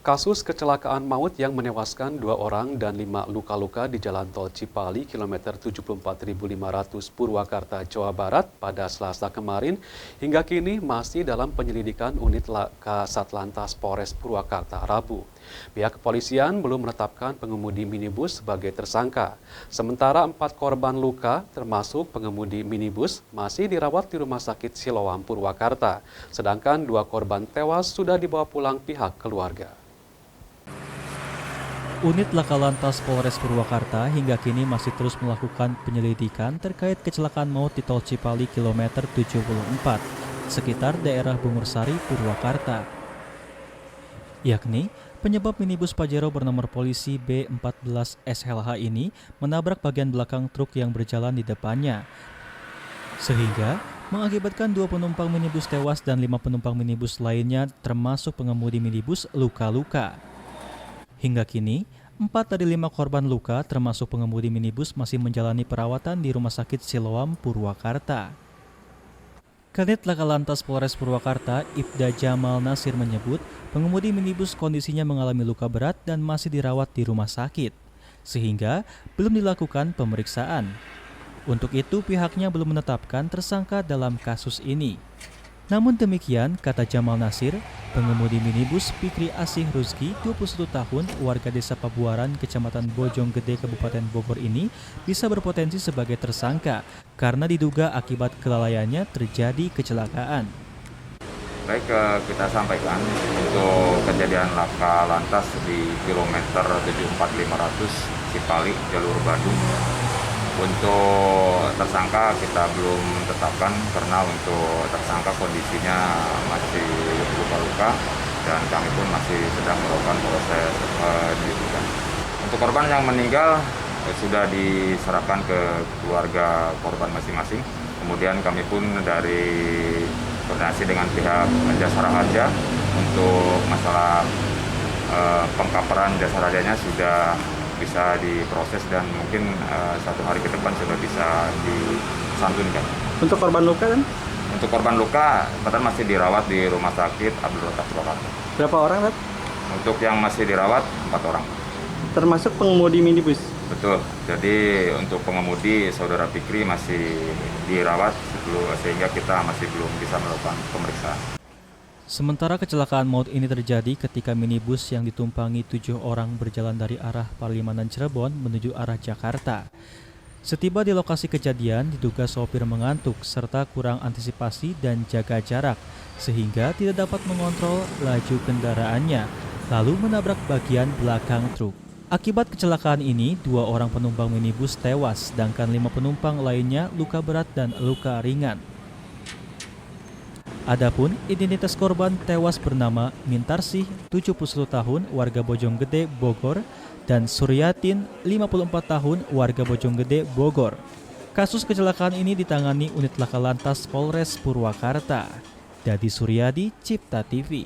Kasus kecelakaan maut yang menewaskan 2 orang dan 5 luka-luka di Jalan Tol Cipali kilometer 74.500 Purwakarta, Jawa Barat pada Selasa kemarin hingga kini masih dalam penyelidikan unit Laka Satlantas Polres Purwakarta Rabu. Pihak kepolisian belum menetapkan pengemudi minibus sebagai tersangka. Sementara 4 korban luka termasuk pengemudi minibus masih dirawat di Rumah Sakit Siloam Purwakarta. Sedangkan 2 korban tewas sudah dibawa pulang pihak keluarga. Unit Laka Lantas Polres Purwakarta hingga kini masih terus melakukan penyelidikan terkait kecelakaan maut di Tol Cipali kilometer 74 sekitar daerah Bungursari, Purwakarta. Yakni penyebab minibus Pajero bernomor polisi B14 SLH ini menabrak bagian belakang truk yang berjalan di depannya, sehingga mengakibatkan 2 penumpang minibus tewas dan 5 penumpang minibus lainnya termasuk pengemudi minibus luka-luka. Hingga kini, 4 dari 5 korban luka termasuk pengemudi minibus masih menjalani perawatan di Rumah Sakit Siloam Purwakarta. Kanit Laka Lantas Polres Purwakarta, Ibda Jamal Nasir menyebut pengemudi minibus kondisinya mengalami luka berat dan masih dirawat di rumah sakit, sehingga belum dilakukan pemeriksaan. Untuk itu pihaknya belum menetapkan tersangka dalam kasus ini. Namun demikian, kata Jamal Nasir, pengemudi minibus Fikri Asih Ruzki, 21 tahun, warga desa Pabuaran, Kecamatan Bojonggede, Kabupaten Bogor ini bisa berpotensi sebagai tersangka karena diduga akibat kelalaiannya terjadi kecelakaan. Baik, kita sampaikan untuk kejadian laka lantas di kilometer 74.500 Cipali, jalur Bandung. Untuk tersangka kita belum tetapkan karena untuk tersangka kondisinya masih luka-luka dan kami pun masih sedang melakukan proses penyelidikan. Untuk korban yang meninggal sudah diserahkan ke keluarga korban masing-masing. Kemudian kami pun dari koordinasi dengan pihak Jasara Harja untuk masalah pengkaperan Jasara Harjanya sudah bisa diproses dan mungkin 1 hari ke depan sudah bisa disantunkan. Untuk korban luka kan? Untuk korban luka, masih dirawat di Rumah Sakit Abdul Razak Purwakarta. Berapa orang, Pak? Untuk yang masih dirawat 4 orang. Termasuk pengemudi minibus? Betul. Jadi untuk pengemudi Saudara Fikri masih dirawat sehingga kita masih belum bisa melakukan pemeriksaan. Sementara kecelakaan maut ini terjadi ketika minibus yang ditumpangi 7 orang berjalan dari arah Palimanan Cirebon menuju arah Jakarta. Setiba di lokasi kejadian, diduga sopir mengantuk serta kurang antisipasi dan jaga jarak, sehingga tidak dapat mengontrol laju kendaraannya, lalu menabrak bagian belakang truk. Akibat kecelakaan ini, 2 orang penumpang minibus tewas, sedangkan 5 penumpang lainnya luka berat dan luka ringan. Adapun identitas korban tewas bernama Mintarsih, 71 tahun, warga Bojonggede, Bogor, dan Suryatin, 54 tahun, warga Bojonggede, Bogor. Kasus kecelakaan ini ditangani unit Laka Lantas Polres Purwakarta. Dadi Suryadi, Cipta TV.